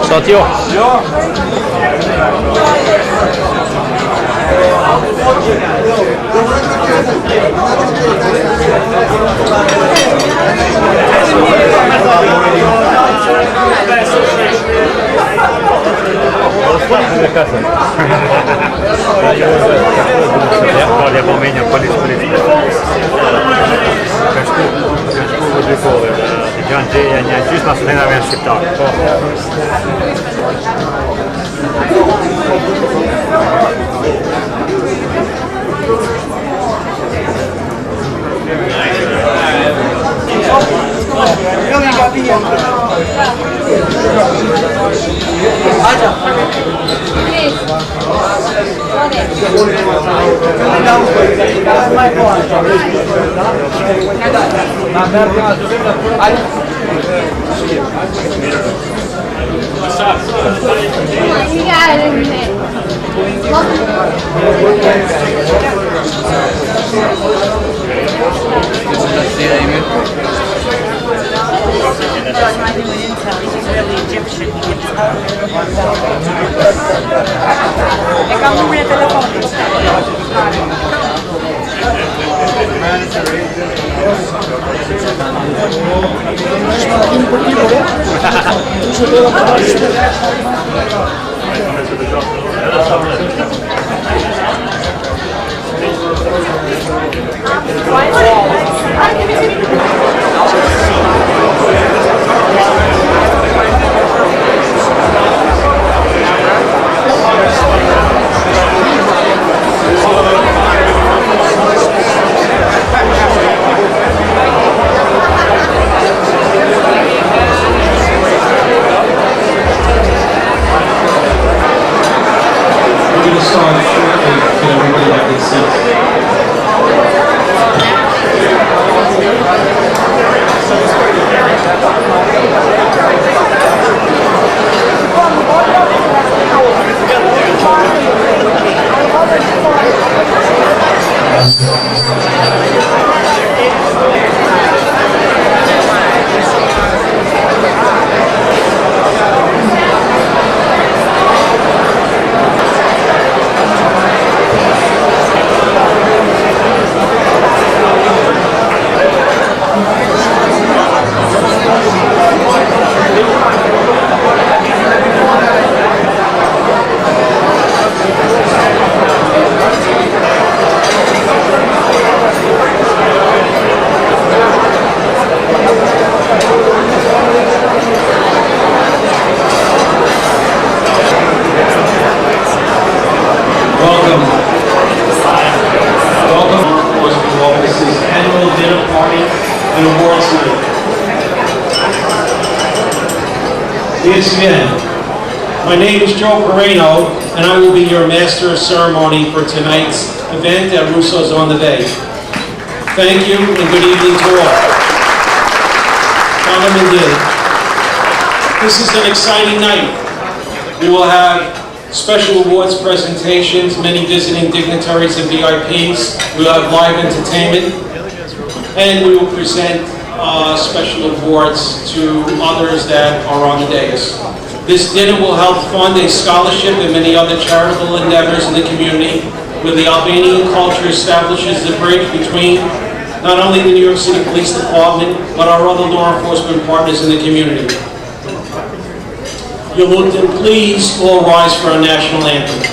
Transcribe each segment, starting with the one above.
Satıyor. Illyrian Shqiptare. Yes, again. My name is Joe Perino, and I will be your master of ceremony for tonight's event at Russo's on the Bay. Thank you, and good evening to all. This is an exciting night. We will have special awards presentations, many visiting dignitaries and VIPs. We will have live entertainment, and we will present special awards to others that are on the dais. This dinner will help fund a scholarship and many other charitable endeavors in the community, where the Albanian culture establishes the bridge between not only the New York City Police Department, but our other law enforcement partners in the community. You will please all rise for our national anthem.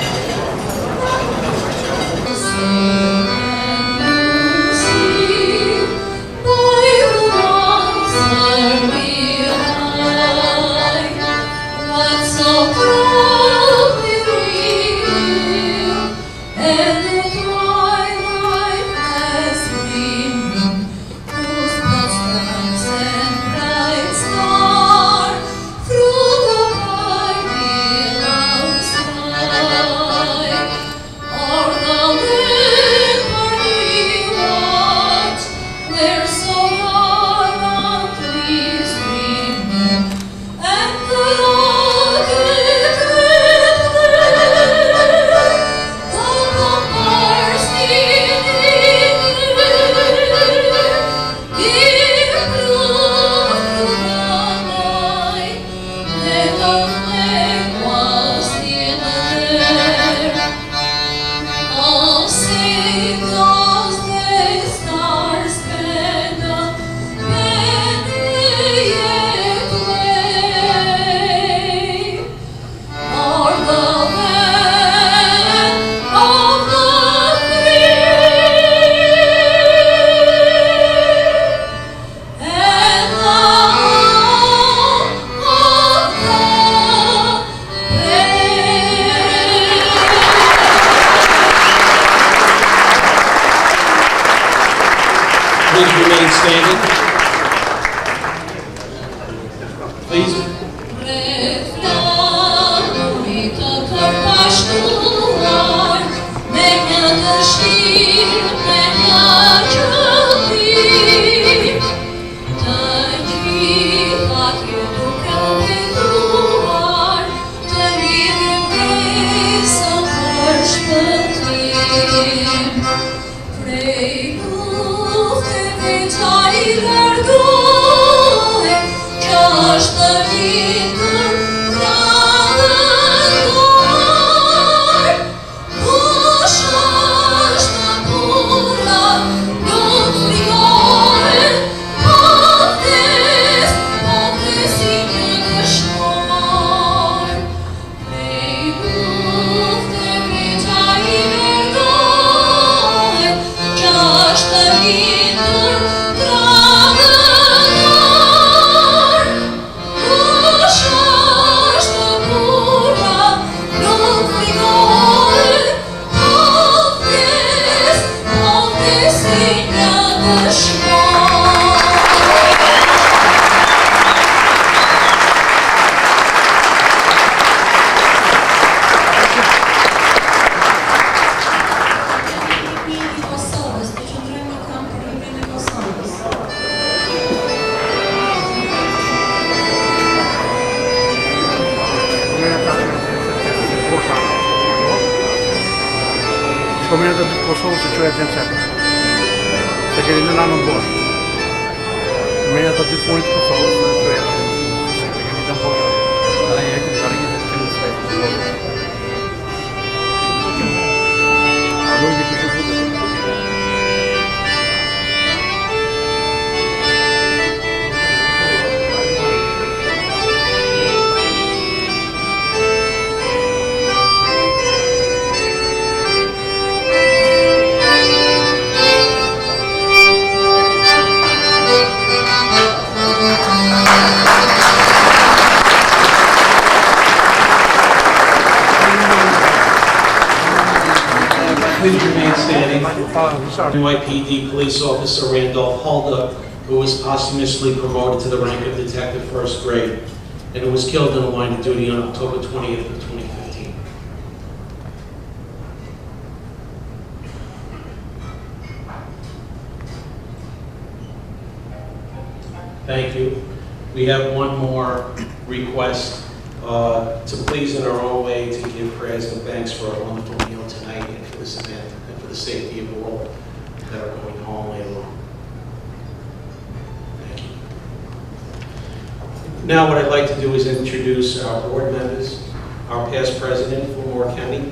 Komunitetit Kosovës që quhet Zemseta. Se keni në nanën bosh. Komunitetit punit Kosovës që quhet se keni në bosh. Dhe e keni karrinë të keni sfet. A do të kishë futur. Please remain standing. NYPD Police Officer Randolph Holder, who was posthumously promoted to the rank of Detective First Grade. and who was killed in the line of duty on October 20th of 2015. Thank you. We have one more request to please in our own way to give prayers and thanks for a wonderful meal tonight and for this event and for the safety of all that are going home later on. Thank you. Now what I'd like to do is introduce our board members, our past president, Flamur Cami,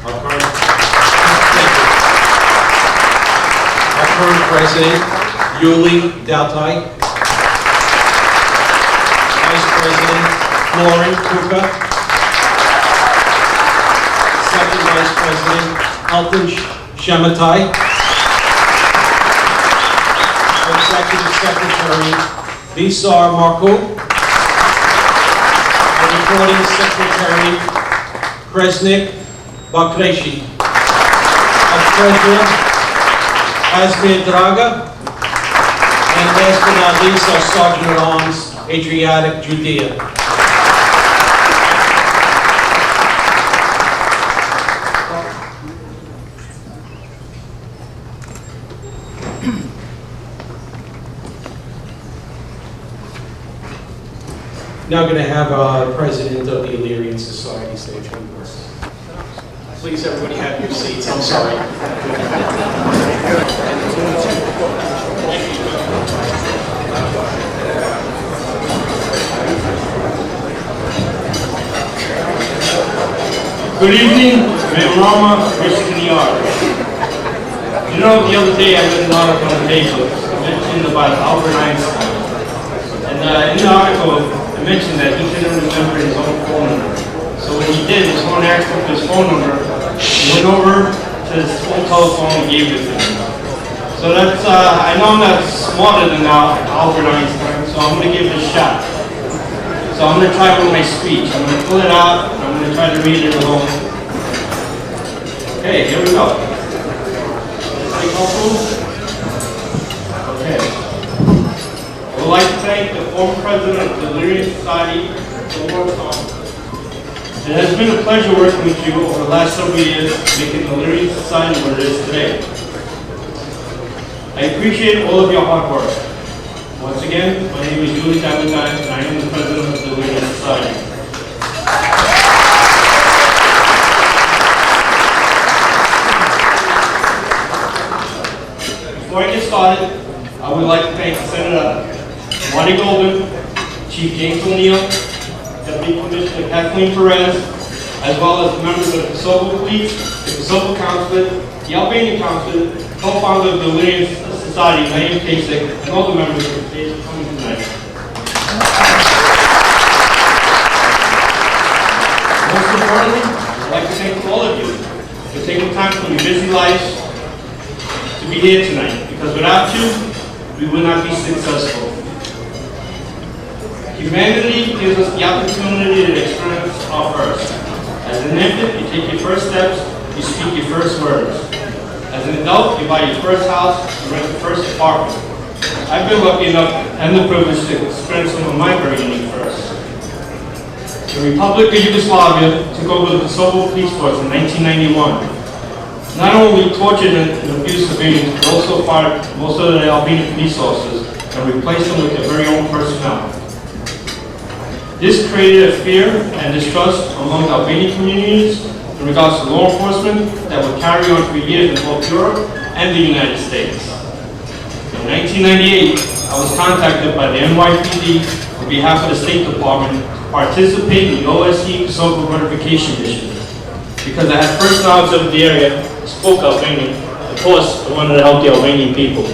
our current president, Illyrian, Vice President Lauren Kuka, Second Vice President Elton Shametaj, Executive Secretary Lisa Marco, and Recording Secretary Krasniqi Bakreshi, our President Asmir Draga, and last but not least, our Sergeant at Arms, Adriatic Judea. Now going to have our president of the Illyrian Society say a few words. Please, everybody have your seats. I'm sorry. Good evening, Rama Krishniar. You know, the other day I read an article on Facebook mentioned about Albert Einstein. And in the article, it mentioned that he couldn't remember his own phone number. So when he did, his phone asked him for his phone number. He went over to his own telephone and gave it to him. So that's, I know I'm not smarter than Albert Einstein, so I'm going to give it a shot. So I'm going to try with my speech. I'm going to pull it out, and I'm going to try to read it alone. Okay, here we go. Okay. I would like to thank the former president of the Illyrian Society, Flamur Cami. It has been a pleasure working with you over the last several years, making the Illyrian Society what it is today. I appreciate all of your hard work. Once again, my name is Nju Jorkut James O'neill, and I am the president of the Illyrian Society. Before I get started, I would like to thank Senator Marty Golden, Chief James O'Neill, Deputy Commissioner Cathleen Perez, as well as the members of the Kosovo Police, the Kosovo Consulate, the Albanian Consulate, co-founder of the Illyrian Society, Naim Kasich, and all the members of the stage coming tonight. Most importantly, I'd like to thank all of you for taking time from your busy lives to be here tonight, because without you, we would not be successful. Humanity gives us the opportunity to experience our first. As an infant, you take your first steps, you speak your first words. As an adult, you buy your first house, you rent your first apartment. I've been lucky enough and the privilege to experience some of my very unique firsts. The Republic of Yugoslavia took over the Kosovo police force in 1991. Not only tortured and abused civilians, but also fired most of the Albanian police officers and replaced them with their very own personnel. This created a fear and distrust among Albanian communities in regards to law enforcement that would carry on for years in both Europe and the United States. In 1998, I was contacted by the NYPD on behalf of the State Department to participate in the OSCE Kosovo verification mission because I had first knowledge of the area, spoke Albanian. Of course, I wanted to help the Albanian people.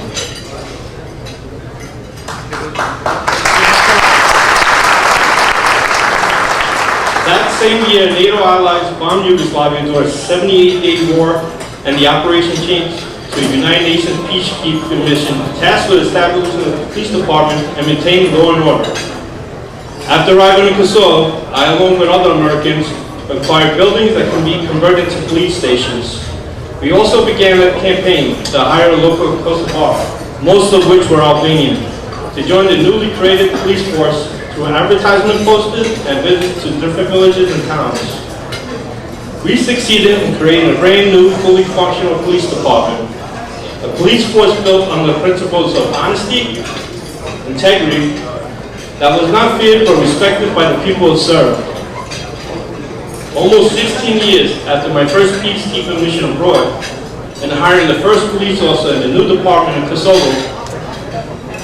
That same year, NATO allies bombed Yugoslavia during a 78-day war, and the operation changed to a United Nations peacekeeping mission tasked with establishing a police department and maintaining law and order. After arriving in Kosovo, I, along with other Americans, acquired buildings that can be converted to police stations. We also began a campaign to hire a local Kosovar, most of which were Albanian, to join the newly created police force to through advertisement posters and visits to different villages and towns. We succeeded in creating a brand new, fully functional police department. A police force built on the principles of honesty, integrity, that was not feared but respected by the people it served. Almost 16 years after my first peacekeeping mission abroad and hiring the first police officer in the new department in Kosovo,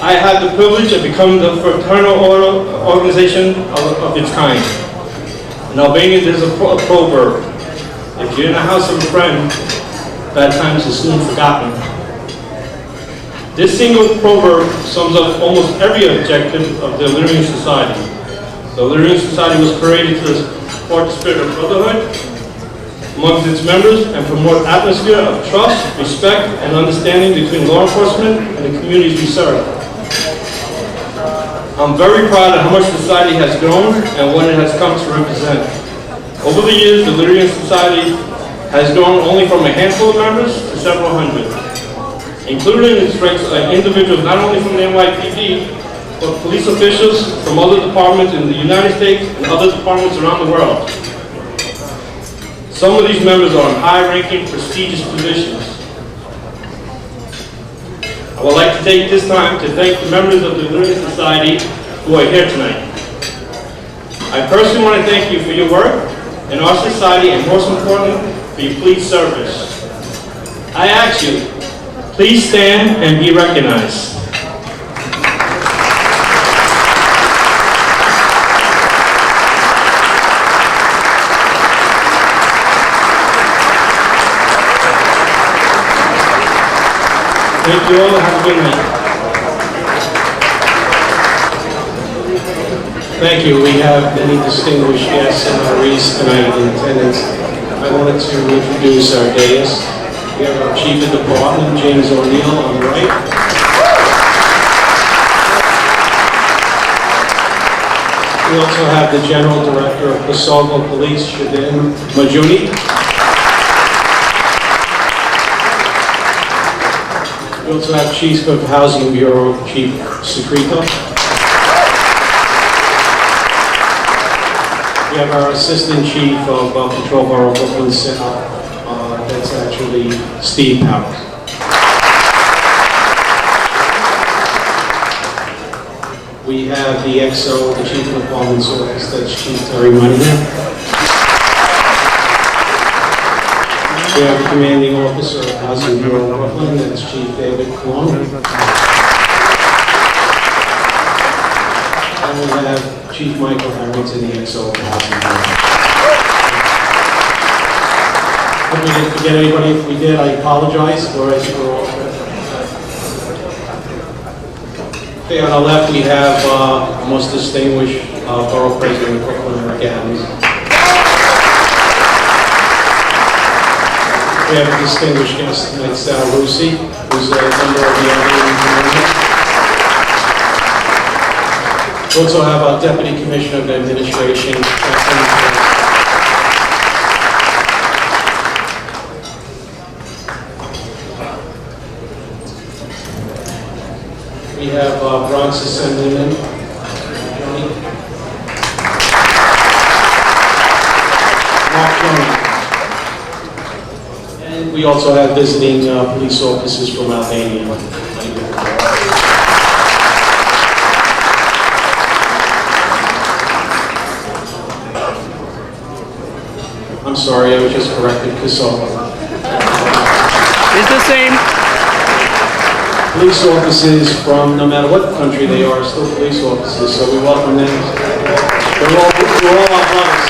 I had the privilege of becoming the fraternal organization of its kind. In Albanian, there's a proverb: if you're in the house of a friend, bad times are soon forgotten. This single proverb sums up almost every objective of the Illyrian Society. The Illyrian Society was created to support the spirit of brotherhood amongst its members and promote an atmosphere of trust, respect, and understanding between law enforcement and the communities we serve. I'm very proud of how much society has grown and what it has come to represent. Over the years, the Illyrian Society has grown only from a handful of members to several hundred, including its ranks of individuals not only from the NYPD, but police officials from other departments in the United States and other departments around the world. Some of these members are in high-ranking, prestigious positions. I would like to take this time to thank the members of the Illyrian Society who are here tonight. I personally want to thank you for your work in our society and, most importantly, for your police service. I ask you, please stand and be recognized. Thank you all. Have a good night. Thank you. We have many distinguished guests and honorees tonight in attendance. I wanted to introduce our dais. We have our Chief of Department, James O'Neill, on the right. We also have the General Director of Kosovo Police, Shpend Maxhuni. We also have Chief of Housing Bureau, Chief Secreto. We have our Assistant Chief of Patrol Borough Brooklyn Center. That's actually Steve Powers. We have the XO, the Chief of Department's Office, that's Chief Terry Monahan. We have the Commanding Officer of Housing Bureau Brooklyn, that's Chief David Kwong. And we have Chief Michael Harrington, the XO of Housing Bureau. Hope we didn't forget anybody. If we did, I apologize. Okay, on our left we have our most distinguished Borough President of Brooklyn, Rick Adams. We have a distinguished guest tonight, Sal Lucy, who's a member of the Albanian community. We also have our Deputy Commissioner of Administration, Cathleen Perez. We have Bronx Assemblyman, Mark Johnny. And we also have visiting police officers from Albania. I'm sorry, I was just corrected, Kosovo. It's the same. Police officers from no matter what country they are, still police officers, so we welcome them. They're all our brothers.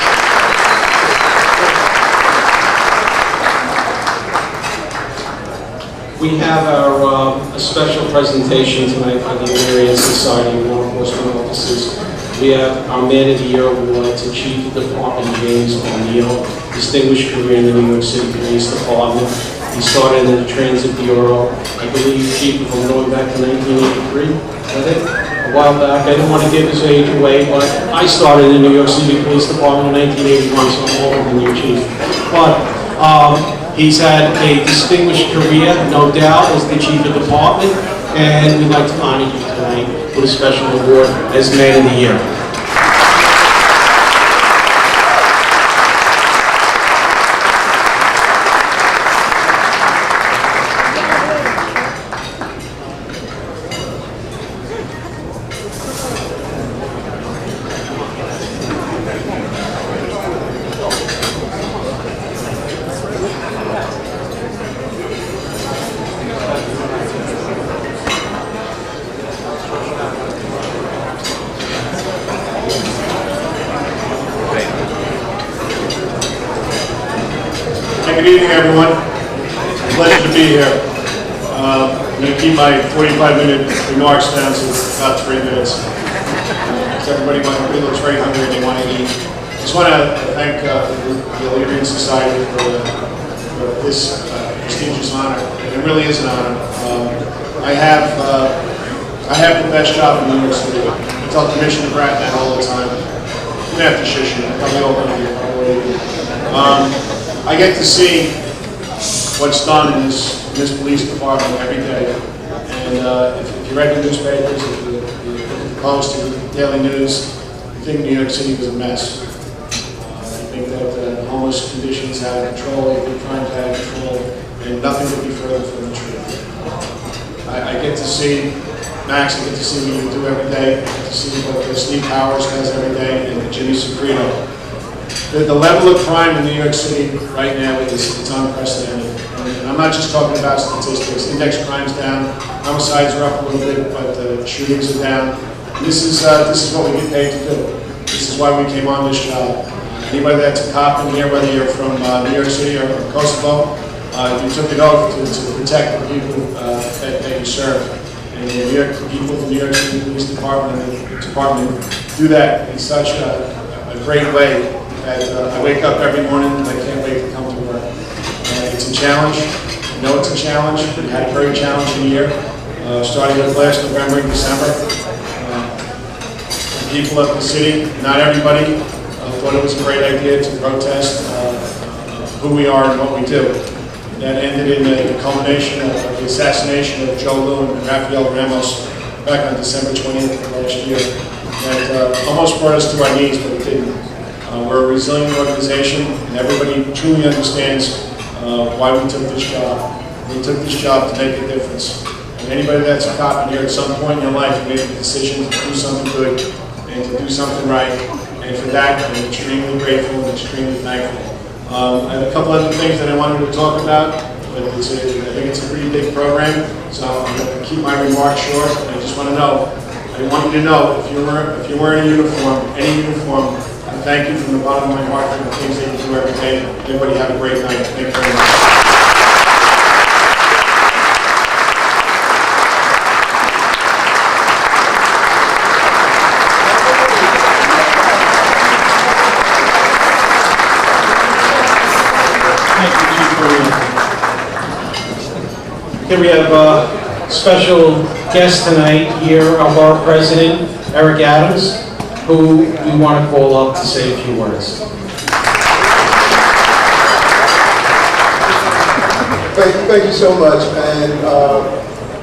We have our a special presentation tonight for the Illyrian Society of Law Enforcement Officers. We have our Man of the Year award to Chief of Department James O'Neill, distinguished career in the New York City Police Department. He started in the Transit Bureau, I believe, Chief, if I'm going back to 1983, I think, a while back. I didn't want to give his age away, but I started in the New York City Police Department in 1981, so I'm older than you, Chief. But he's had a distinguished career, no doubt, as the Chief of Department, and we'd like to honor you tonight with a special award as Man of the Year. Good evening, everyone. Pleasure to be here. I'm going to keep my 45-minute remarks down to about 3 minutes. Everybody looks very hungry and they want to eat. I just want to thank the Illyrian Society for this prestigious honor. It really is an honor. I have the best job in New York City. I tell Commissioner Pratt that all the time. You don't have to shush him. Probably all of you. I get to see what's done in this police department every day. And if you read the newspapers, if you post the daily news, I think New York City was a mess. I think that homeless conditions out of control, crimes out of control, and nothing could be further from the truth. I get to see Max, I get to see what you do every day. I get to see what Steve Powers does every day, and Jimmy Soprino. The level of crime in New York City right now is unprecedented. And I'm not just talking about statistics. Index crime's down, homicides are up a little bit, but shootings are down. And this is what we get paid to do. This is why we came on this job. Anybody that's a cop in here, whether you're from New York City or Kosovo, you took an oath to protect the people that you serve. And the people from the New York City Police Department and the department do that in such a great way that I wake up every morning and I can't wait to come to work. It's a challenge. I know it's a challenge. We had a very challenging year, starting with last November and December. The people of the city, not everybody, thought it was a great idea to protest who we are and what we do. That ended in the culmination of the assassination of Joe Lou and Rafael Ramos back on December 20th of last year. That almost brought us to our knees, but it didn't. We're a resilient organization, and everybody truly understands why we took this job. We took this job to make a difference. And anybody that's a cop in here at some point in your life made a decision to do something good and to do something right. And for that, I'm extremely grateful and extremely thankful. I have a couple other things that I wanted to talk about, but I think it's a pretty big program, so I'm going to keep my remarks short. I just want you to know, if you're wearing a uniform, any uniform, I thank you from the bottom of my heart for the things that you do every day. Everybody have a great night. Thank you very much. Okay, we have a special guest tonight here, our president, Eric Adams, who we want to call up to say a few words. Thank you so much, and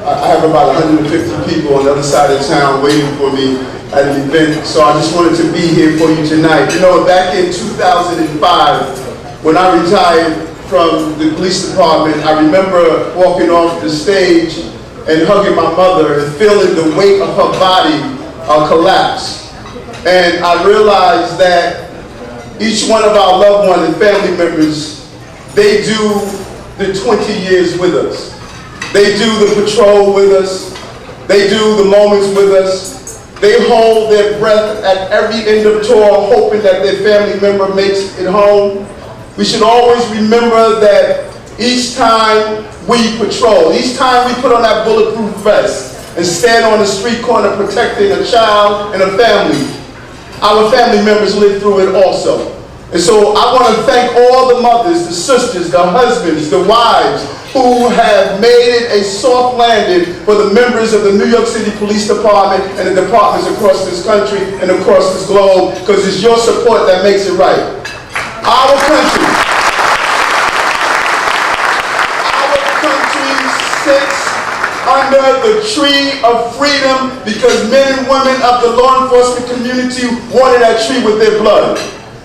I have about 150 people on the other side of town waiting for me at an event, so I just wanted to be here for you tonight. You know, back in 2005, when I retired from the police department, I remember walking off the stage and hugging my mother and feeling the weight of her body collapse. And I realized that each one of our loved ones and family members, they do the 20 years with us. They do the patrol with us. They do the moments with us. They hold their breath at every end of tour, hoping that their family member makes it home. We should always remember that each time we patrol, each time we put on that bulletproof vest and stand on the street corner protecting a child and a family, our family members live through it also. And so I want to thank all the mothers, the sisters, the husbands, the wives who have made it a soft landing for the members of the New York City Police Department and the departments across this country and across this globe, because it's your support that makes it right. Our country sits under the tree of freedom because men and women of the law enforcement community wanted that tree with their blood.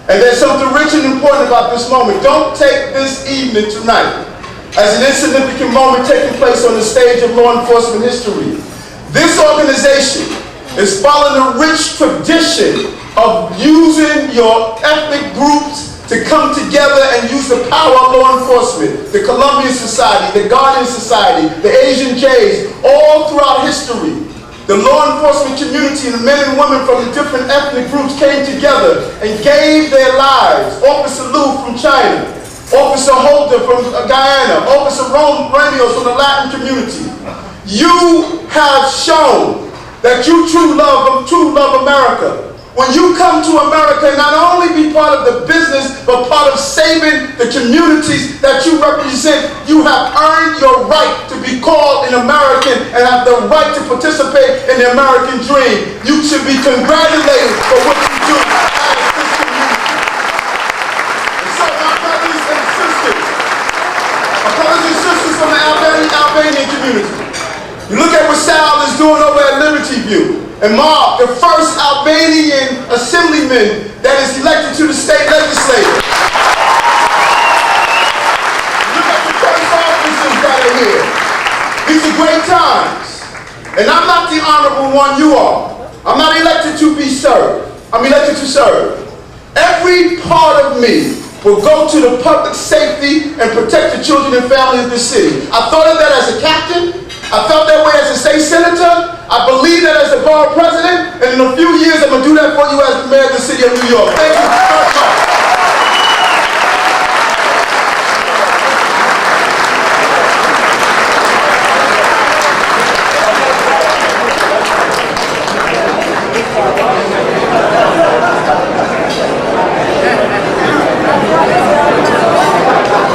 And there's something rich and important about this moment. Don't take this evening tonight as an insignificant moment taking place on the stage of law enforcement history. This organization is following a rich tradition of using your ethnic groups to come together and use the power of law enforcement, the Colombian Society, the Ghanaian Society, the Asian Jays, all throughout history. The law enforcement community and the men and women from the different ethnic groups came together and gave their lives. Officer Liu from China, Officer Holder from Guyana, Officer Ramios from the Latin community. You have shown that you true love America. When you come to America, not only be part of the business, but part of saving the communities that you represent, you have earned your right to be called an American and have the right to participate in the American dream. You should be congratulated for what you do as this community. And so my brothers and sisters from the Albanian community, you look at what Sal is doing over at Liberty View. And Mark, the first Albanian assemblyman that is elected to the state legislature. Look at the first officers that are here. These are great times. And I'm not the honorable one, you are. I'm not elected to be served. I'm elected to serve. Every part of me will go to the public safety and protect the children and families of this city. I thought of that as a captain. I felt that way as a state senator. I believe that as a borough president, and in a few years I'm going to do that for you as the mayor of the city of New York. Thank you very much.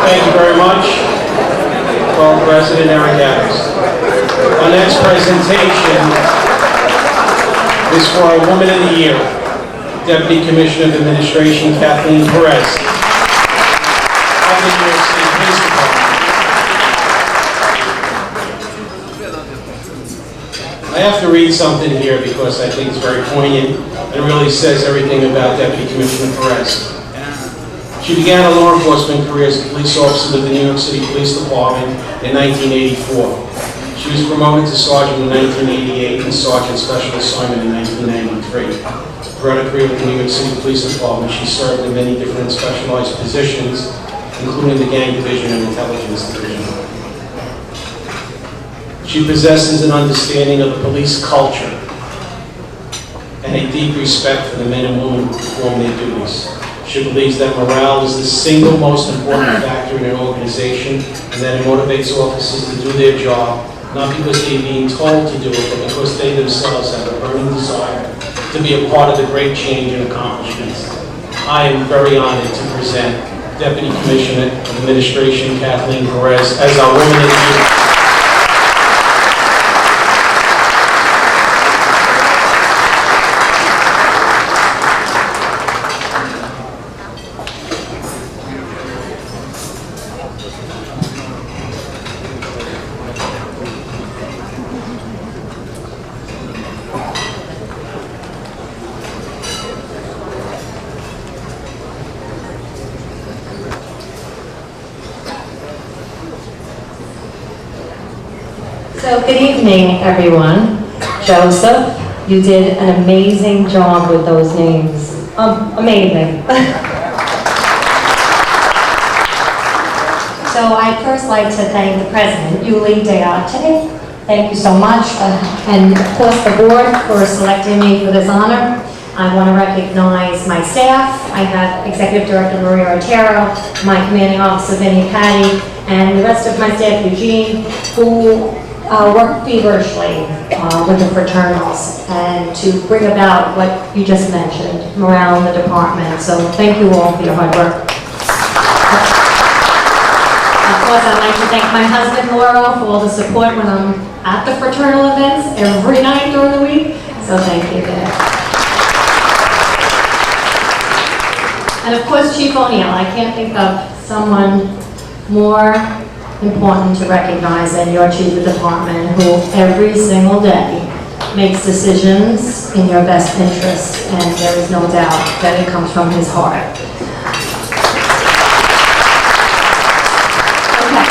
Thank you very much, Borough President Eric Adams. Our next presentation is for our Woman of the Year, Deputy Commissioner of Administration Cathleen Perez of the New York City Police Department. I have to read something here because I think it's very poignant and really says everything about Deputy Commissioner Perez. She began a law enforcement career as a police officer with the New York City Police Department in 1984. She was promoted to sergeant in 1988 and sergeant special assignment in 1993. Throughout her career with the New York City Police Department, she served in many different specialized positions, including the Gang Division and Intelligence Division. She possesses an understanding of the police culture and a deep respect for the men and women who perform their duties. She believes that morale is the single most important factor in an organization and that it motivates officers to do their job, not because they're being told to do it, but because they themselves have a burning desire to be a part of the great change and accomplishments. I am very honored to present Deputy Commissioner of Administration Cathleen Perez as our Woman of the Year. So good evening, everyone. Joseph, you did an amazing job with those names. Amazing. So I'd first like to thank the President, ILLYRIANët. Thank you so much, and of course the board for selecting me for this honor. I want to recognize my staff. I have Executive Director Maria Otero, my commanding officer Vinnie Patty, and the rest of my staff, Eugene, who work feverishly with the fraternals and to bring about what you just mentioned, morale in the department. So thank you all for your hard work. Of course, I'd like to thank my husband, Laura, for all the support when I'm at the fraternal events every night during the week. So thank you there. And of course, Chief O'Neill. I can't think of someone more important to recognize than your Chief of Department, who every single day makes decisions in your best interest, and there is no doubt that it comes from his heart. Okay,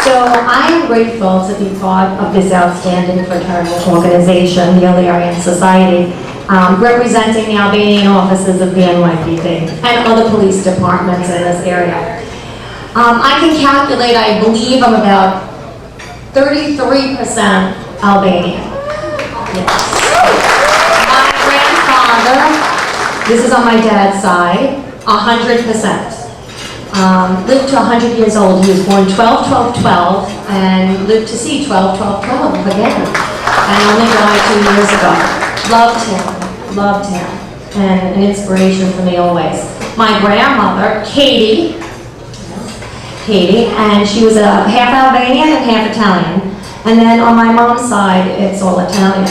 so I am grateful to be part of this outstanding fraternal organization, the Illyrian Society, representing the Albanian offices of the NYPD and other police departments in this area. I can calculate, I believe I'm about 33% Albanian. Yes. My grandfather, this is on my dad's side, 100%. lived to 100 years old. He was born 12-12-12 and lived to see 12-12-12 again. And only died 2 years ago. Loved him, and an inspiration for me always. My grandmother, Katie, and she was a half Albanian and half Italian. And then on my mom's side, it's all Italian.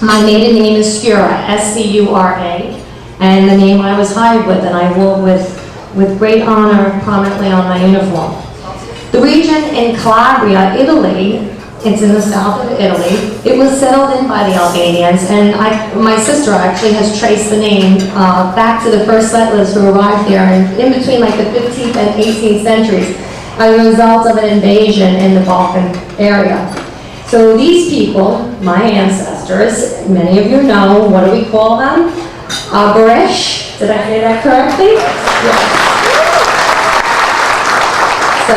My maiden name is Scura, S-C-U-R-A, and the name I was hired with, and I wore with great honor prominently on my uniform. The region in Calabria, Italy, it's in the south of Italy, it was settled in by the Albanians, and my sister actually has traced the name back to the first settlers who arrived there in between like the 15th and 18th centuries as a result of an invasion in the Balkan area. So these people, my ancestors, many of you know, what do we call them? Beresh, did I say that correctly? Yes. So,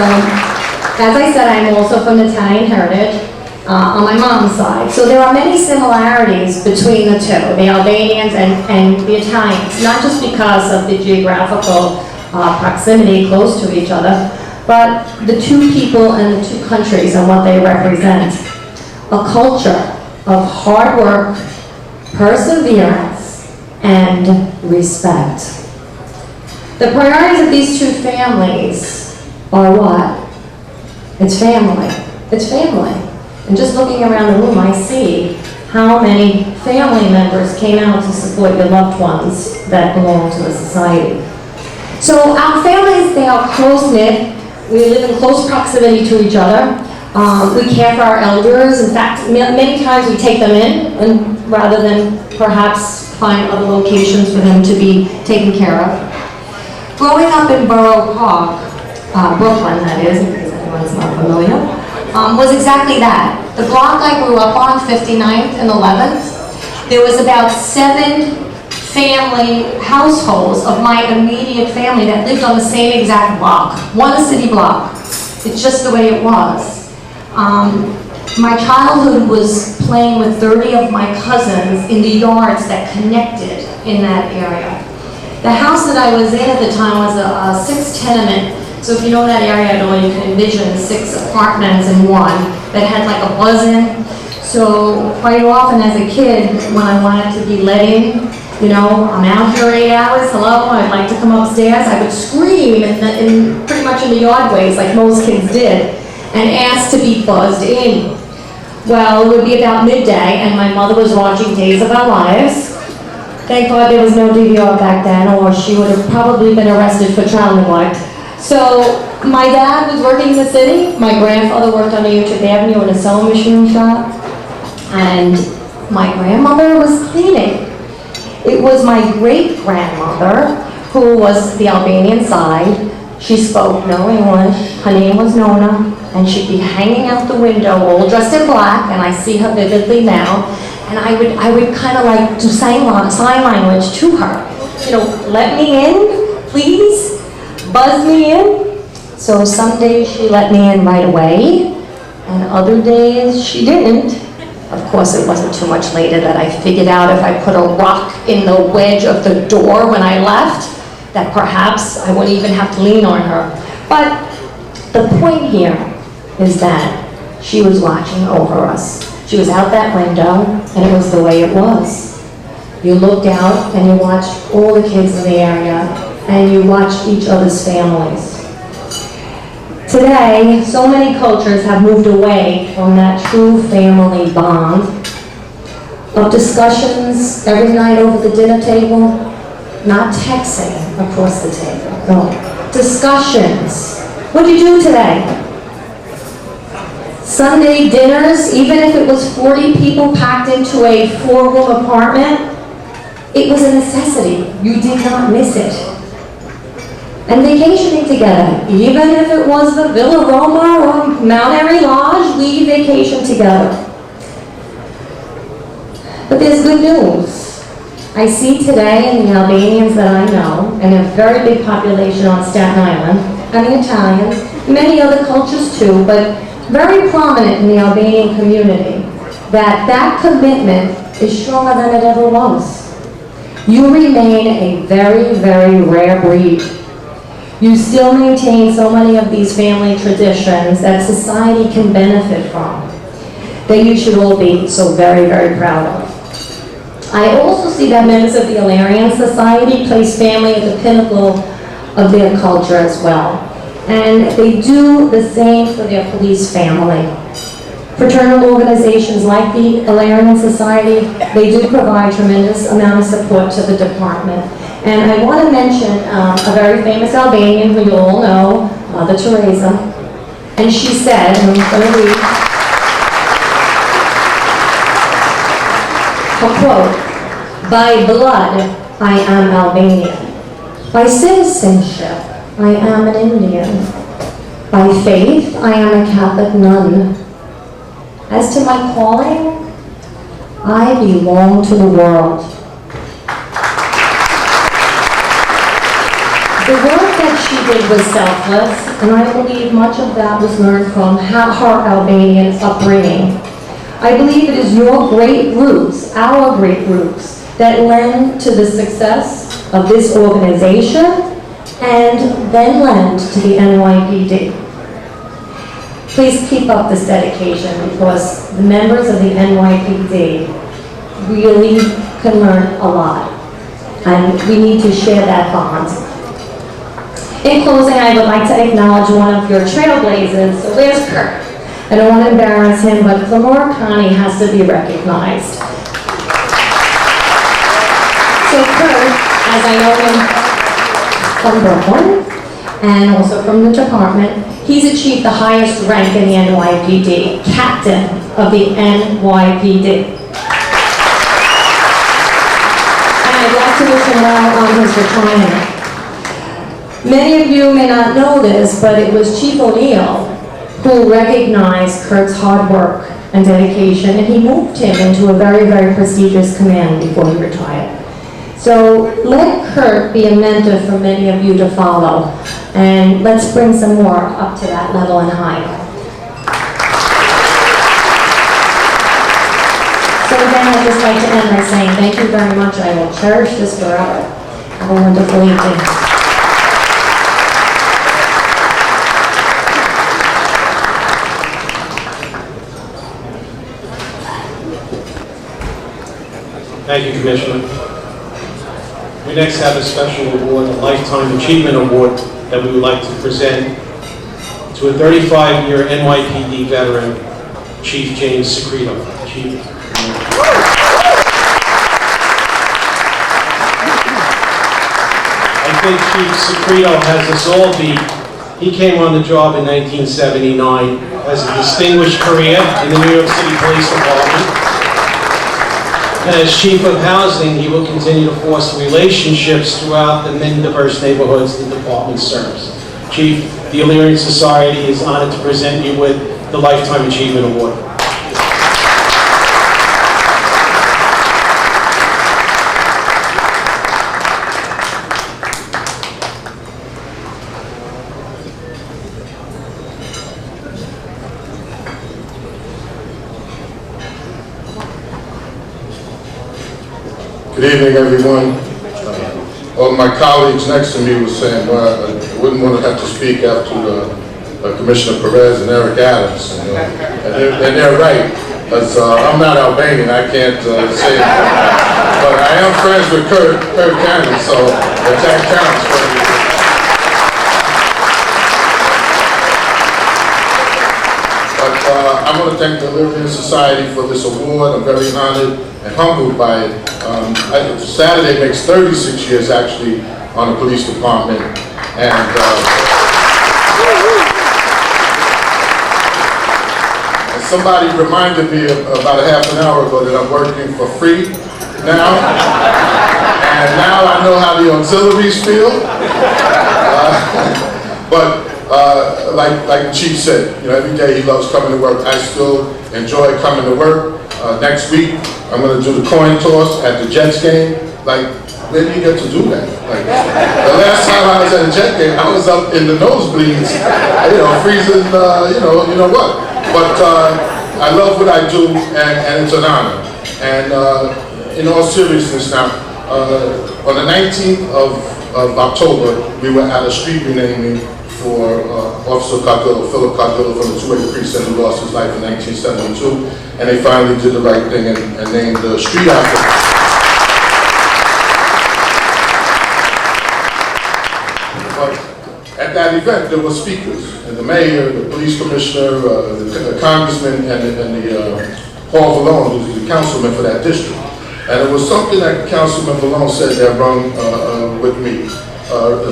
as I said, I'm also from Italian heritage on my mom's side. So there are many similarities between the two, the Albanians and the Italians, not just because of the geographical proximity close to each other, but the two people and the two countries and what they represent. A culture of hard work, perseverance, and respect. The priorities of these two families are what? It's family. It's family. And just looking around the room, I see how many family members came out to support your loved ones that belong to the society. So our families, they are close-knit. We live in close proximity to each other. We care for our elders. In fact, many times we take them in, and rather than perhaps find other locations for them to be taken care of. Growing up in Borough Park, Brooklyn that is, in case anyone's not familiar, was exactly that. The block I grew up on, 59th and 11th, there was about 7 family households of my immediate family that lived on the same exact block, one city block. It's just the way it was. My childhood was playing with 30 of my cousins in the yards that connected in that area. The house that I was in at the time was a 6 tenement. So if you know that area at all, you can envision 6 apartments in one that had like a buzz-in. So quite often as a kid, when I wanted to be let in, you know, I'm out here 8 hours, hello, I'd like to come upstairs, I would scream in pretty much in the yardways like most kids did, and ask to be buzzed in. Well, it would be about midday, and my mother was watching Days of Our Lives. Thank God there was no DVR back then, or she would have probably been arrested for child neglect. So my dad was working in the city, my grandfather worked on Utrecht Avenue in a sewing machine shop, and my grandmother was cleaning. It was my great-grandmother, who was the Albanian side. She spoke no English, her name was Nona, and she'd be hanging out the window all dressed in black, and I see her vividly now, and I would kind of like do sign language to her. You know, let me in, please, buzz me in. So some days she let me in right away, and other days she didn't. Of course, it wasn't too much later that I figured out if I put a rock in the wedge of the door when I left, that perhaps I wouldn't even have to lean on her. But the point here is that she was watching over us. She was out that window, and it was the way it was. You looked out and you watched all the kids in the area, and you watched each other's families. Today, so many cultures have moved away from that true family bond of discussions every night over the dinner table, not texting across the table, no. Discussions. What did you do today? Sunday dinners, even if it was 40 people packed into a 4-room apartment, it was a necessity. You did not miss it. And vacationing together, even if it was the Villa Roma or Mount Airy Lodge, we vacationed together. But there's good news. I see today in the Albanians that I know, and a very big population on Staten Island, and the Italians, many other cultures too, but very prominent in the Albanian community, that commitment is stronger than it ever was. You remain a very, very rare breed. You still maintain so many of these family traditions that society can benefit from, that you should all be so very, very proud of. I also see that members of the Illyrian Society place family at the pinnacle of their culture as well. And they do the same for their police family. Fraternal organizations like the Illyrian Society, they do provide tremendous amount of support to the department. And I want to mention a very famous Albanian who you all know, Mother Teresa. And she said, and I'm going to read her quote, "By blood, I am Albanian. By citizenship, I am an Indian. By faith, I am a Catholic nun. As to my calling, I belong to the world." The work that she did was selfless, and I believe much of that was learned from her Albanian upbringing. I believe it is your great roots, our great roots, that lend to the success of this organization and then lend to the NYPD. Please keep up this dedication because the members of the NYPD really can learn a lot, and we need to share that bond. In closing, I would like to acknowledge one of your trailblazers. So where's Kurt? I don't want to embarrass him, but Flamur Cami has to be recognized. So Kurt, as I know him from Brooklyn and also from the department, he's achieved the highest rank in the NYPD, Captain of the NYPD. And I'd like to wish him well on his retirement. Many of you may not know this, but it was Chief O'Neill who recognized Kurt's hard work and dedication, and he moved him into a very, very prestigious command before he retired. So let Kurt be a mentor for many of you to follow, and let's bring some more up to that level and higher. So again, I'd just like to end by saying thank you very much. I will cherish this forever. Have a wonderful evening. Thank you, Commissioner. We next have a special award, a Lifetime Achievement Award, that we would like to present to a 35-year NYPD veteran, Chief James O'Neill. Chief. I think Chief O'Neill has us all beat. He came on the job in 1979, has a distinguished career in the New York City Police Department. As Chief of Housing, he will continue to foster relationships throughout the many diverse neighborhoods the department serves. Chief, the Illyrian Society is honored to present you with the Lifetime Achievement Award. Good evening, everyone. All my colleagues next to me were saying, well, I wouldn't want to have to speak after Commissioner Perez and Eric Adams. And they're right, because I'm not Albanian, I can't say that. But I am friends with Kurt Cami, so if that counts for me. But I want to thank the Illyrian Society for this award. I'm very honored and humbled by it. Saturday makes 36 years actually on the police department, and somebody reminded me about a half an hour ago that I'm working for free now, and now I know how the auxiliaries feel. But like the chief said, you know, every day he loves coming to work. I still enjoy coming to work. Next week, I'm going to do the coin toss at the Jets game. Like, where do you get to do that? Like, the last time I was at a Jet game, I was up in the nosebleeds, you know, freezing, you know what. But I love what I do, and it's an honor. And in all seriousness now, on the 19th of of October, we were at a street renaming for Officer Cardillo, Philip Cardillo from the 280 precinct who lost his life in 1972, and they finally did the right thing and named the street after him. But at that event, there were speakers, and the mayor, the police commissioner, the congressman, and the Paul Vallone, who's the councilman for that district. And it was something that Councilman Vallone said that rung with me,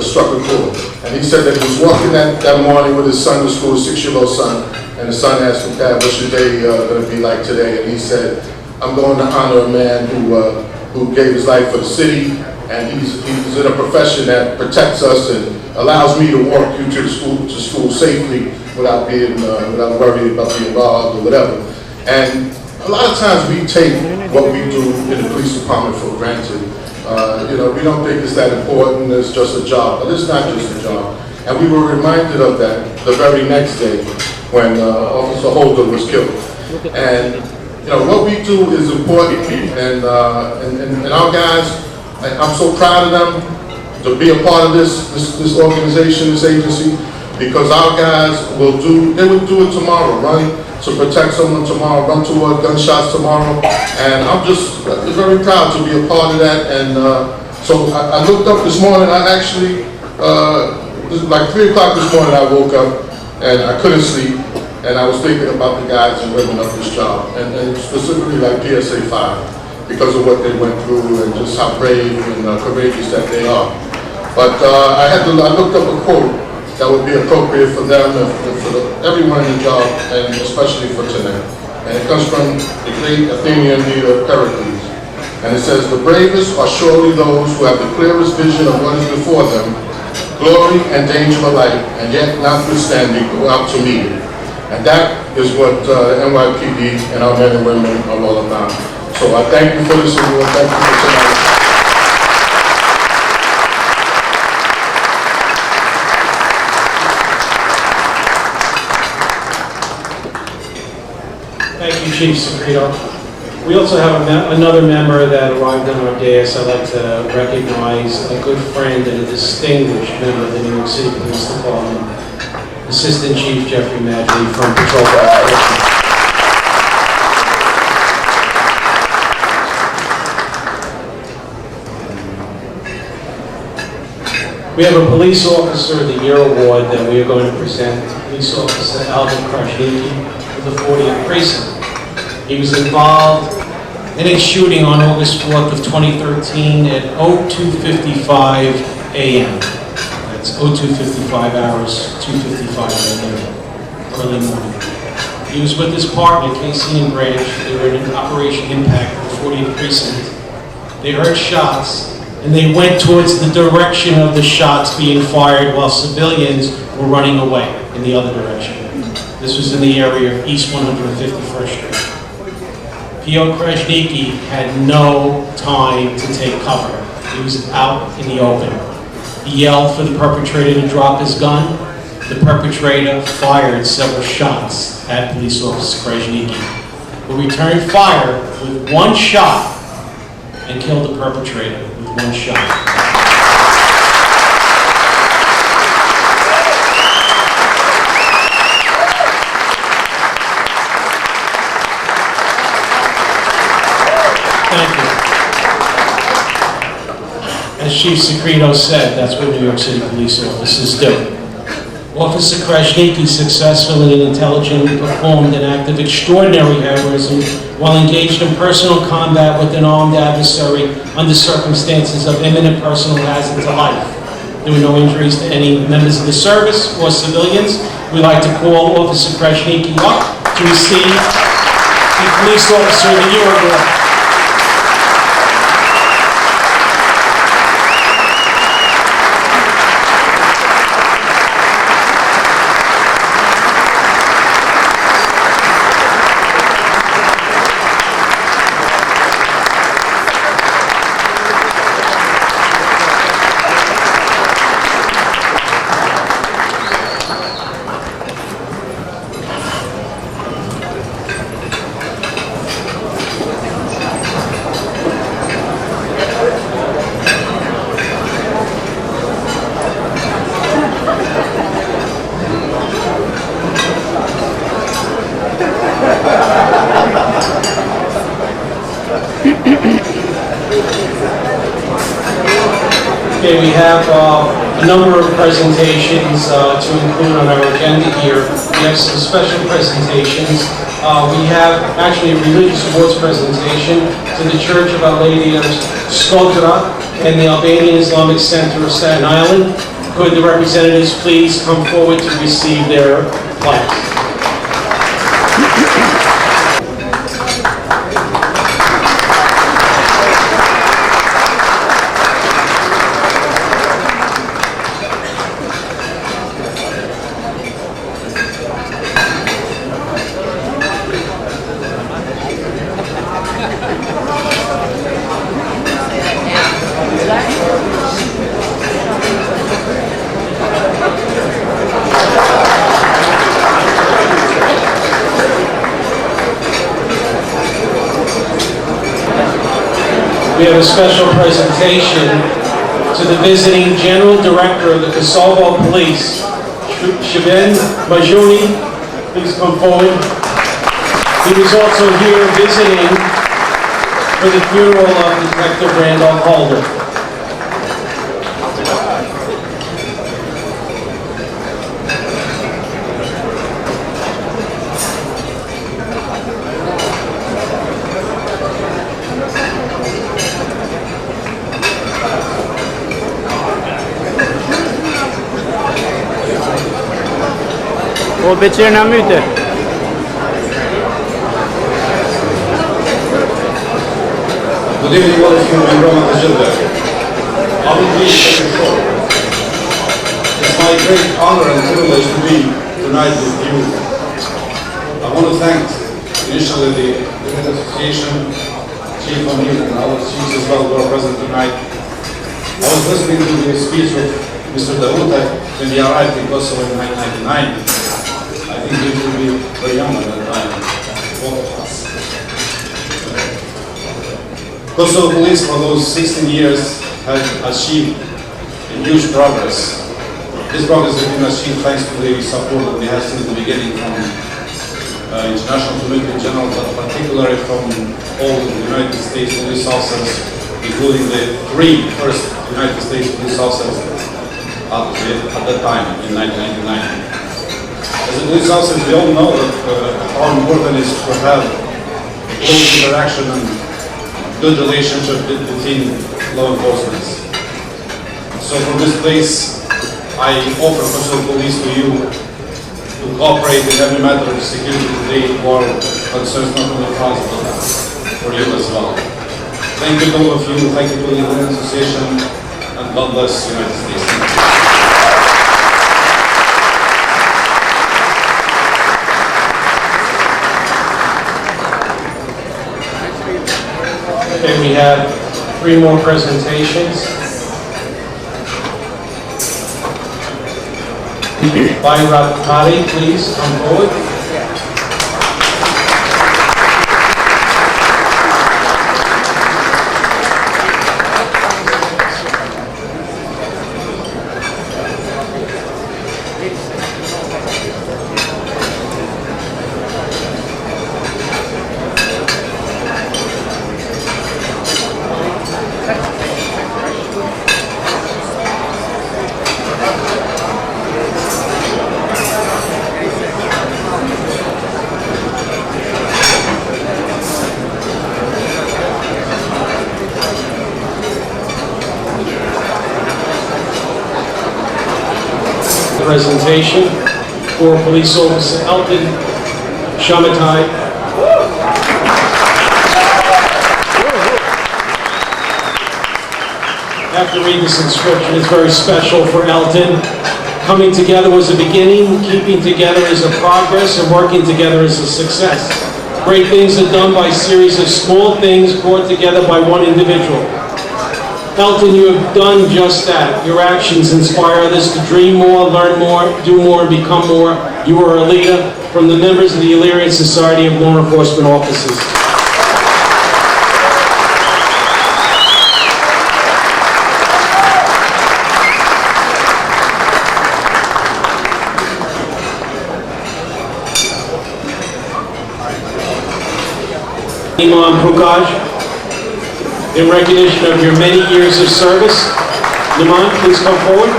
struck a chord. And he said that he was walking that morning with his son to school, his 6-year-old son, and the son asked him, "Dad, what's your day going to be like today?" And he said, "I'm going to honor a man who gave his life for the city, and he's in a profession that protects us and allows me to walk you to school safely without worrying about being robbed or whatever." And a lot of times we take what we do in the police department for granted. We don't think it's that important, it's just a job, but it's not just a job. And we were reminded of that the very next day when Officer Holder was killed. And what we do is important, and our guys, I'm so proud of them to be a part of this organization, this agency, because our guys would do it tomorrow, run to protect someone tomorrow, run toward gunshots tomorrow, and I'm just very proud to be a part of that. And so I looked up this morning. I actually, like 3 o'clock this morning, I woke up and I couldn't sleep, and I was thinking about the guys and women of this job, and specifically like PSA 5, because of what they went through and just how brave and courageous that they are. But I looked up a quote that would be appropriate for them and for everyone in the job, and especially for tonight. And it comes from the great Athenian leader Pericles. And it says, "The bravest are surely those who have the clearest vision of what is before them, glory and danger alike, and yet notwithstanding go out to meet it." And that is what NYPD and our men and women are all about. So I thank you for this award. Thank you for tonight. Thank you, Chief Secreto. We also have another member that arrived on our dais. I'd like to recognize a good friend and a distinguished member of the New York City Police Department, Assistant Chief Jeffrey Maggi from Patrol Car. We have a Police Officer of the Year award that we are going to present to Police Officer Albert Krasniqi of the 40th Precinct. He was involved in a shooting on August 4th of 2013 at 02:55 a.m. That's 02:55 hours, 2:55 a.m. early morning. He was with his partner, Casey and Branch. They were in an Operation Impact at the 40th Precinct. They heard shots, and they went towards the direction of the shots being fired while civilians were running away in the other direction. This was in the area of East 151st Street. P.O. Krasniqi had no time to take cover. He was out in the open. He yelled for the perpetrator to drop his gun. The perpetrator fired several shots at Police Officer Krasniqi, who returned fire with one shot and killed the perpetrator with one shot. Thank you. As Chief Secreto said, that's what New York City police officers do. Officer Krasniqi successfully and intelligently performed an act of extraordinary heroism while engaged in personal combat with an armed adversary under circumstances of imminent personal hazard to life. There were no injuries to any members of the service or civilians. We'd like to call Officer Krasniqi up to receive the Police Officer of the Year award. Okay, we have a number of presentations to include on our agenda here. We have some special presentations. We have actually a religious awards presentation to the Church of Our Lady of Shoqata and the Albanian Islamic Center of Staten Island. Could the representatives please come forward to receive their plaques? We have a special presentation to the visiting General Director of the Kosovo Police, Shpend Maxhuni. Please come forward. He was also here visiting for the funeral of Detective Randolph Holder. O beqerna myte. Good evening, all of you, and Roman agenda. I will be short. It's my great honor and privilege to be tonight with you. I want to thank initially the Illyrian Association, Chief O'Neill, and our chiefs as well who are present tonight. I was listening to the speech of Mr. Davuta when he arrived in Kosovo in 1999. I think he will be very young at that time, both of us. Kosovo Police for those 16 years have achieved a huge progress. This progress has been achieved thanks to the support that we have since the beginning from international community in general, but particularly from all the United States police officers, including the three first United States police officers at that time in 1999. As a police officer, we all know that how important it is to have close interaction and good relationship between law enforcement. So from this place, I offer Kosovo Police to you to cooperate in every matter of security today or concerns not only for us, but for you as well. Thank you to all of you, thank you to the Illyrian Association, and God bless the United States. Okay, we have 3 more presentations. Bajraktari, please come forward. Presentation for Police Officer Elton Shametaj. I have to read this inscription. It's very special for Elton. Coming together was a beginning, keeping together is a progress, and working together is a success. Great things are done by a series of small things brought together by one individual. Elton, you have done just that. Your actions inspire others to dream more, learn more, do more, and become more. You are a leader from the members of the Illyrian Society of Law Enforcement Officers. Nimon Brunçaj. in recognition of your many years of service. Nimon, please come forward.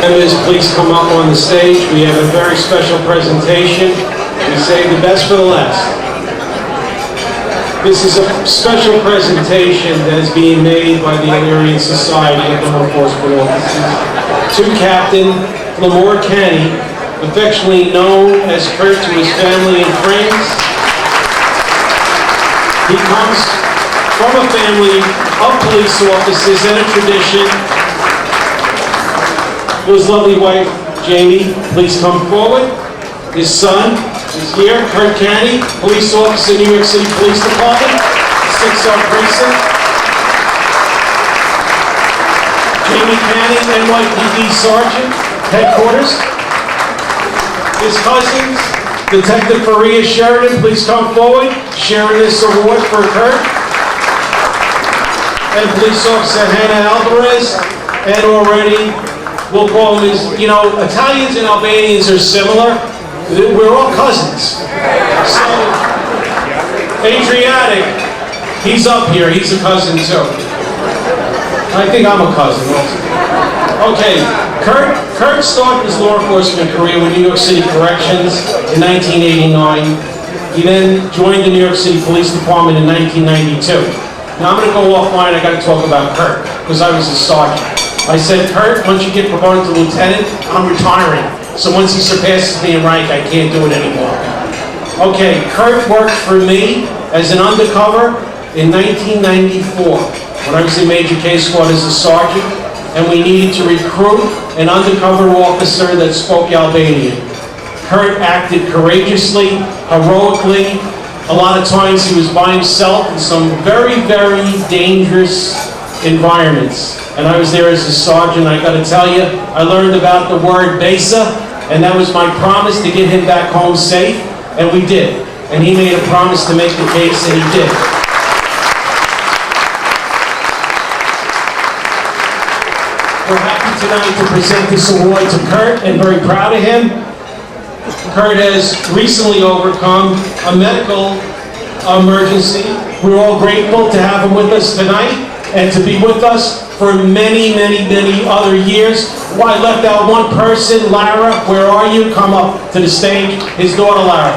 Members, please come up on the stage. We have a very special presentation. We save the best for the last. This is a special presentation that is being made by the Illyrian Society of Law Enforcement Officers to Captain Flamur Cami, affectionately known as Kurt to his family and friends. He comes from a family of police officers and a tradition. His lovely wife, Jamie, please come forward. His son is here, Kurt Cami, police officer, New York City Police Department, 6R Precinct. Jamie Cami, NYPD Sergeant, Headquarters. His cousins, Detective Faria Sheridan, please come forward, sharing this award for Kurt. And Police Officer Hannah Alvarez, and already we'll call them as, you know, Italians and Albanians are similar. We're all cousins. So, Adriatic, he's up here. He's a cousin too. I think I'm a cousin also. Okay, Kurt started his law enforcement career with New York City Corrections in 1989. He then joined the New York City Police Department in 1992. Now I'm going to go offline. I got to talk about Kurt because I was a sergeant. I said, Kurt, once you get promoted to lieutenant, I'm retiring. So once he surpasses me in rank, I can't do it anymore. Okay, Kurt worked for me as an undercover in 1994 when I was in Major K Squad as a sergeant, and we needed to recruit an undercover officer that spoke Albanian. Kurt acted courageously, heroically. A lot of times he was by himself in some very, very dangerous environments. And I was there as a sergeant. I got to tell you, I learned about the word Besa, and that was my promise to get him back home safe, and we did. And he made a promise to make the case, and he did. We're happy tonight to present this award to Kurt, and very proud of him. Kurt has recently overcome a medical emergency. We're all grateful to have him with us tonight, and to be with us for many, many, many other years. Well, I left out one person, Lara. Where are you? Come up to the stage. His daughter, Lara.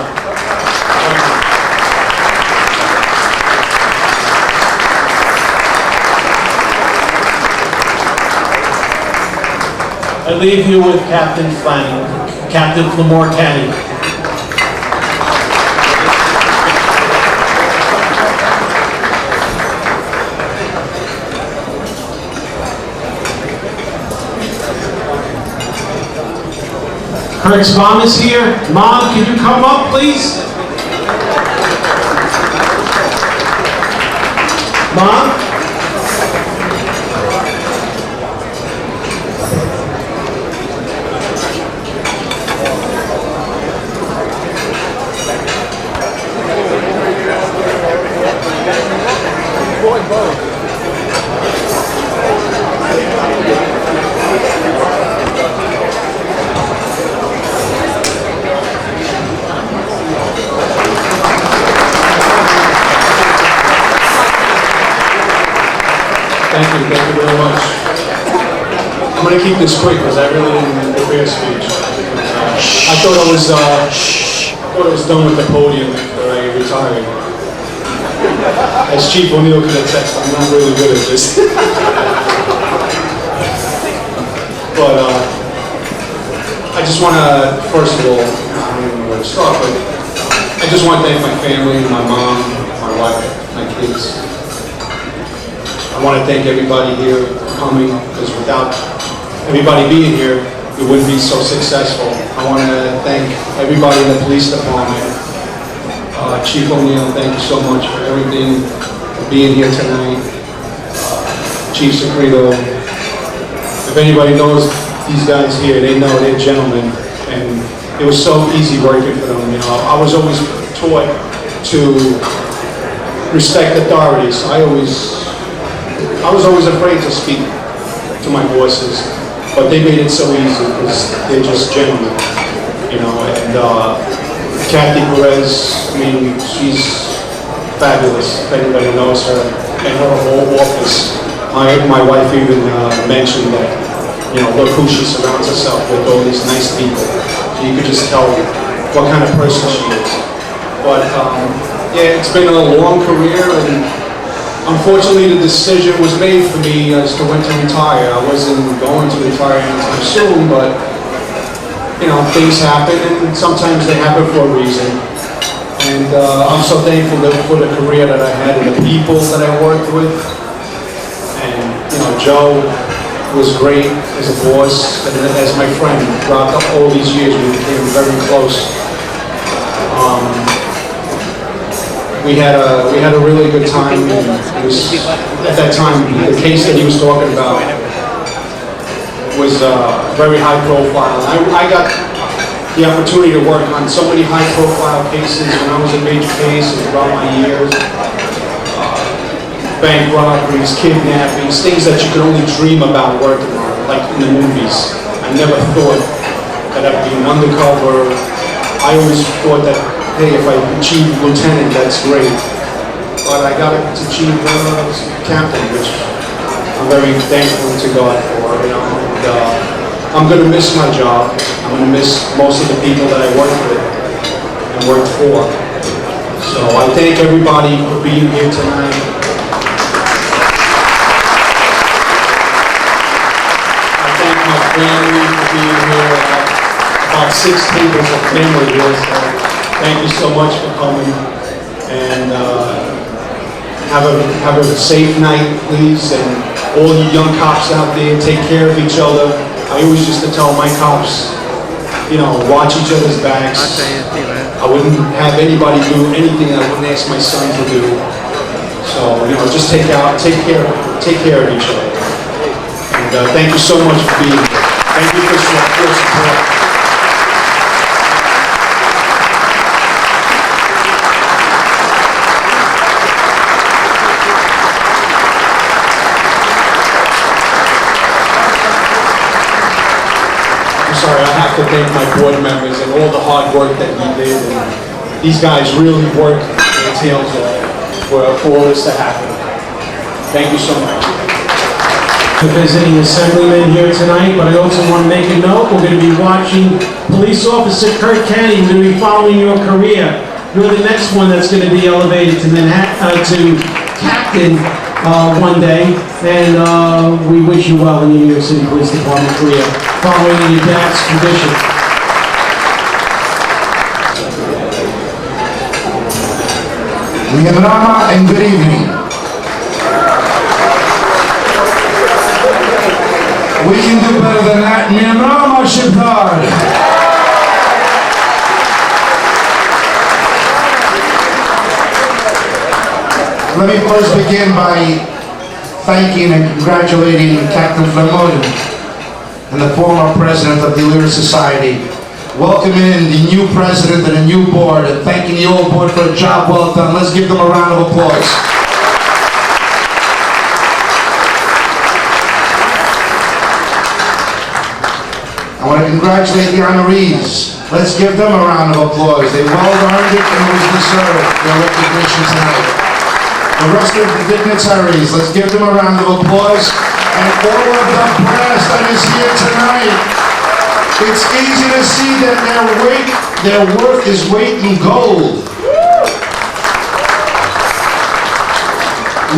I leave you with Captain Flamur Cami. Kurt's mom is here. Mom, can you come up, please? Mom? Thank you very much. I'm going to keep this quick because I really didn't prepare a speech. I thought I was done with the podium when I retired. As Chief O'Neill could attest, I'm not really good at this. But I just want to, first of all, I don't know where to start, but I just want to thank my family, my mom, my wife, my kids. I want to thank everybody here for coming, because without everybody being here, it wouldn't be so successful. I want to thank everybody in the police department. Chief O'Neill, thank you so much for everything, for being here tonight. Chief Secreto, if anybody knows these guys here, they know they're gentlemen, and it was so easy working for them. You know, I was always taught to respect authorities. I was always afraid to speak to my bosses, but they made it so easy because they're just gentlemen, you know. And Cathleen Perez, I mean, she's fabulous. If anybody knows her, and her whole office. My wife even mentioned that, you know, look who she surrounds herself with, all these nice people. So you could just tell what kind of person she is. But yeah, it's been a long career, and unfortunately the decision was made for me as to when to retire. I wasn't going to retire anytime soon, but you know, things happen, and sometimes they happen for a reason. And I'm so thankful for the career that I had and the people that I worked with. And you know, Joe was great as a boss and as my friend. Throughout all these years, we became very close. We had a really good time. It was, at that time, the case that he was talking about was very high profile. I got the opportunity to work on so many high profile cases when I was in major cases throughout my years. Bank robberies, kidnappings, things that you could only dream about working on, like in the movies. I never thought that I'd be an undercover. I always thought that, hey, if I achieve lieutenant, that's great. But I got to achieve captain, which I'm very thankful to God for, you know. And, I'm going to miss my job. I'm going to miss most of the people that I worked with and worked for. So I thank everybody for being here tonight. I thank my family for being here. About 6 tables of family here, so thank you so much for coming. And have a safe night, please. And all you young cops out there, take care of each other. I always used to tell my cops, you know, watch each other's backs. I wouldn't have anybody do anything I wouldn't ask my son to do. So, you know, just take care of each other. And thank you so much for being here. Thank you for your support. Sorry, I have to thank my board members and all the hard work that you did. And these guys really worked their tails off for all this to happen. Thank you so much. Visiting assemblyman here tonight, but I also want to make a note. We're going to be watching Police Officer Kurt Kenny. We're going to be following your career. You're the next one that's going to be elevated to to captain one day, and we wish you well in your New York City Police Department career, following in your dad's tradition. Rama, and good evening. We can do better than that. Rama, shqiptar. Let me first begin by thanking and congratulating Captain Flamur and the former president of the Illyrian Society, welcoming the new president and the new board, and thanking the old board for a job well done. Let's give them a round of applause. I want to congratulate the honorees. Let's give them a round of applause. They well earned it and it was deserved, their recognition tonight. The rest of the dignitaries, let's give them a round of applause. And all of the brass that is here tonight, it's easy to see that their worth is weight in gold.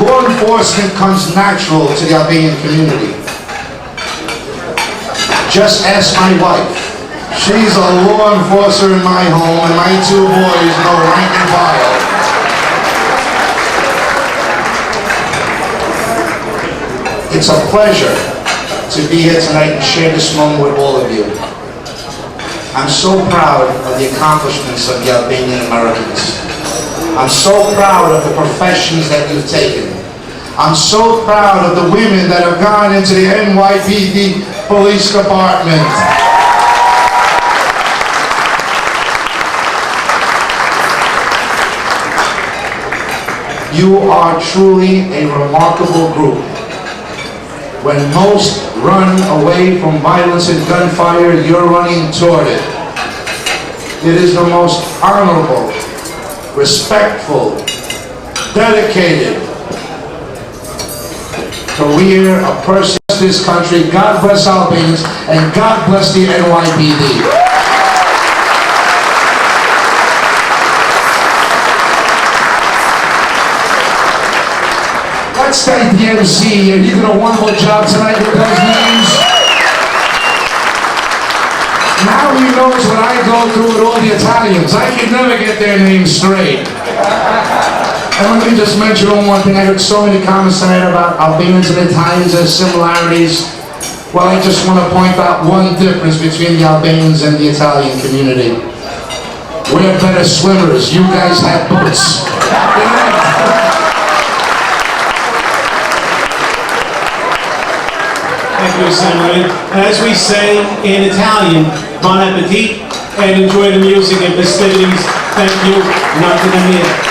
Law enforcement comes natural to the Albanian community. Just ask my wife. She's a law enforcer in my home, and my 2 boys know rank and file. It's a pleasure to be here tonight and share this moment with all of you. I'm so proud of the accomplishments of the Albanian Americans. I'm so proud of the professions that you've taken. I'm so proud of the women that have gone into the NYPD Police Department. You are truly a remarkable group. When most run away from violence and gunfire, you're running toward it. It is the most honorable, respectful, dedicated career a person in this country. God bless Albanians and God bless the NYPD. Let's thank the MC. You did a wonderful job tonight with those names. Now he knows what I go through with all the Italians. I can never get their names straight. And let me just mention one more thing. I heard so many comments tonight about Albanians and Italians and similarities. Well, I just want to point out one difference between the Albanians and the Italian community. We're better swimmers. You guys have boats. Thank you, Senator. As we say in Italian, bon appetit, and enjoy the music and festivities. Thank you. Nante da mia.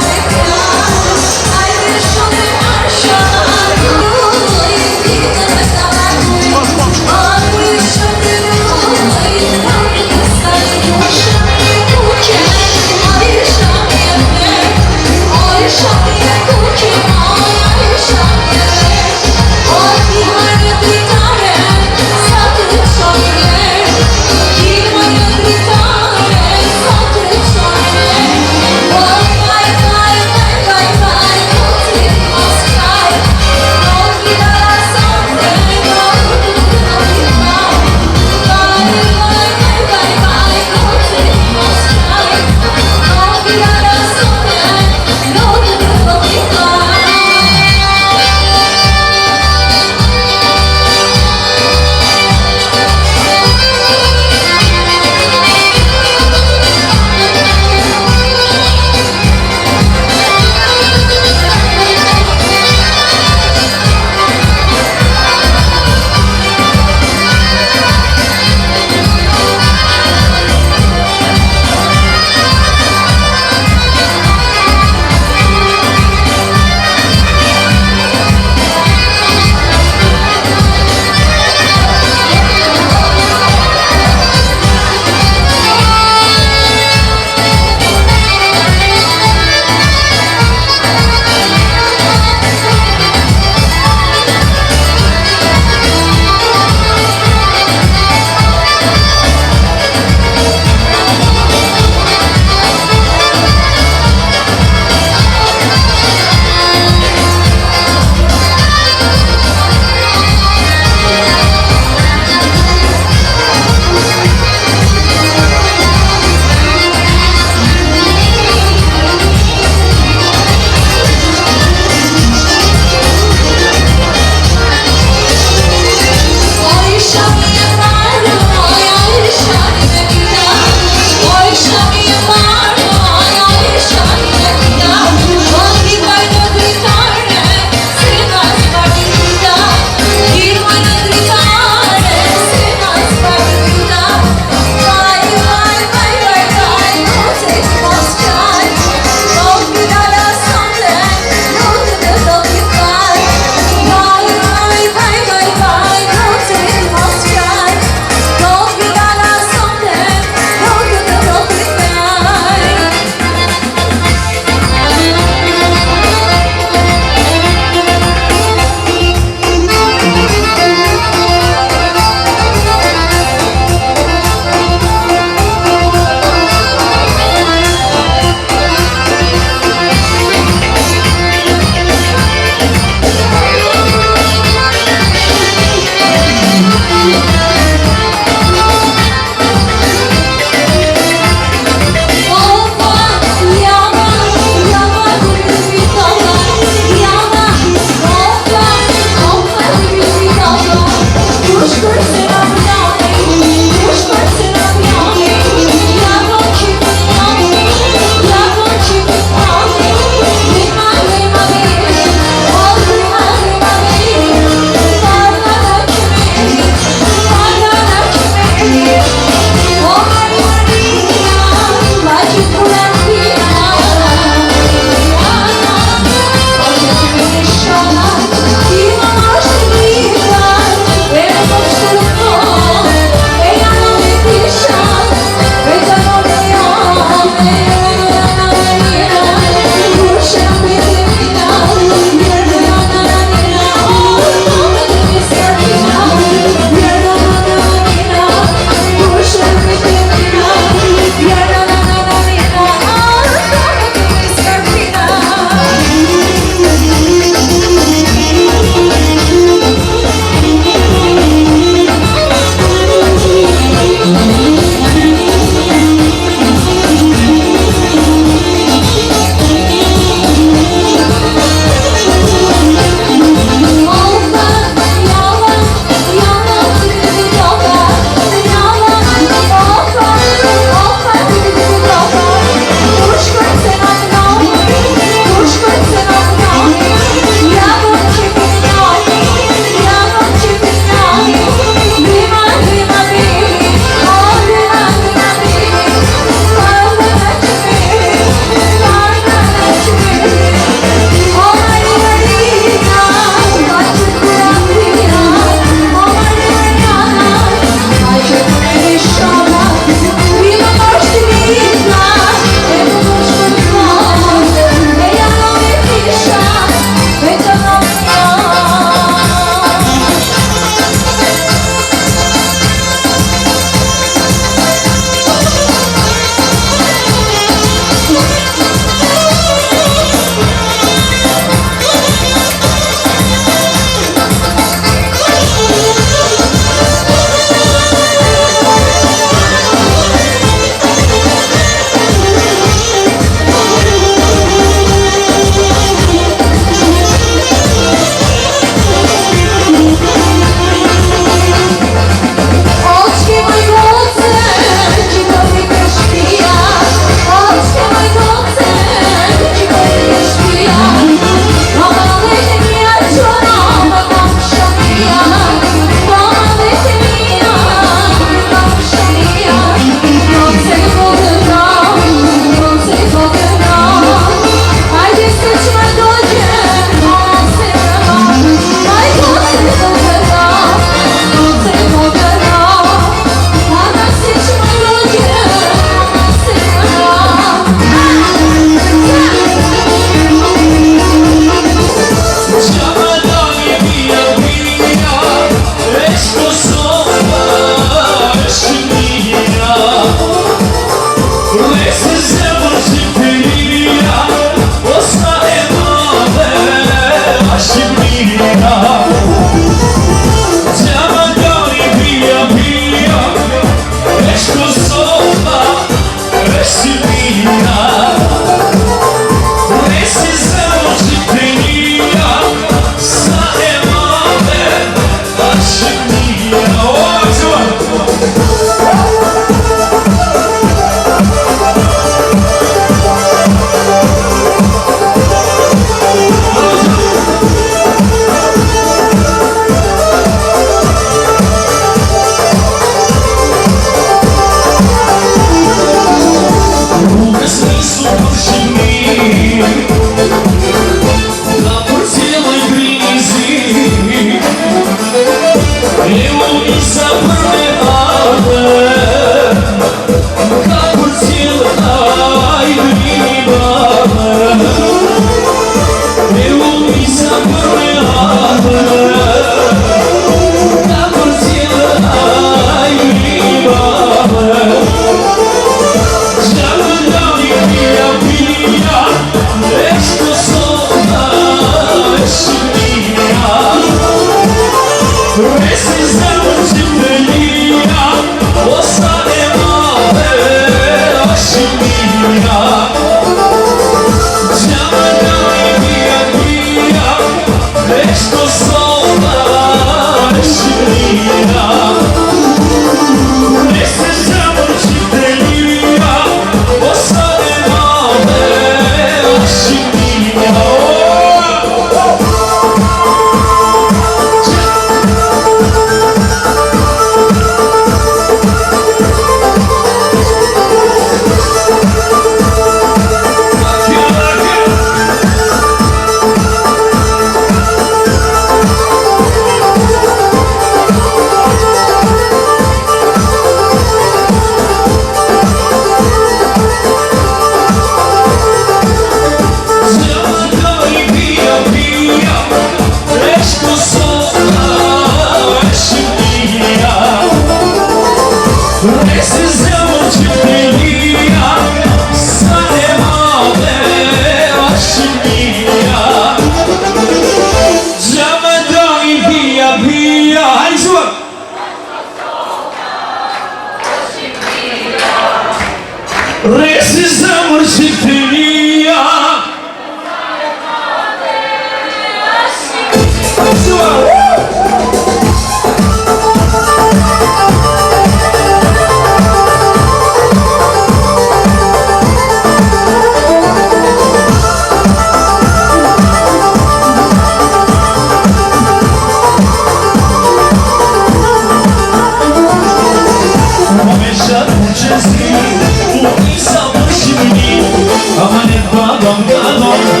Shoqata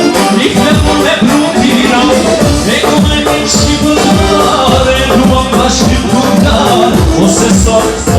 Illyrianet shqiptare, ruan bashkim kurtar, ose sot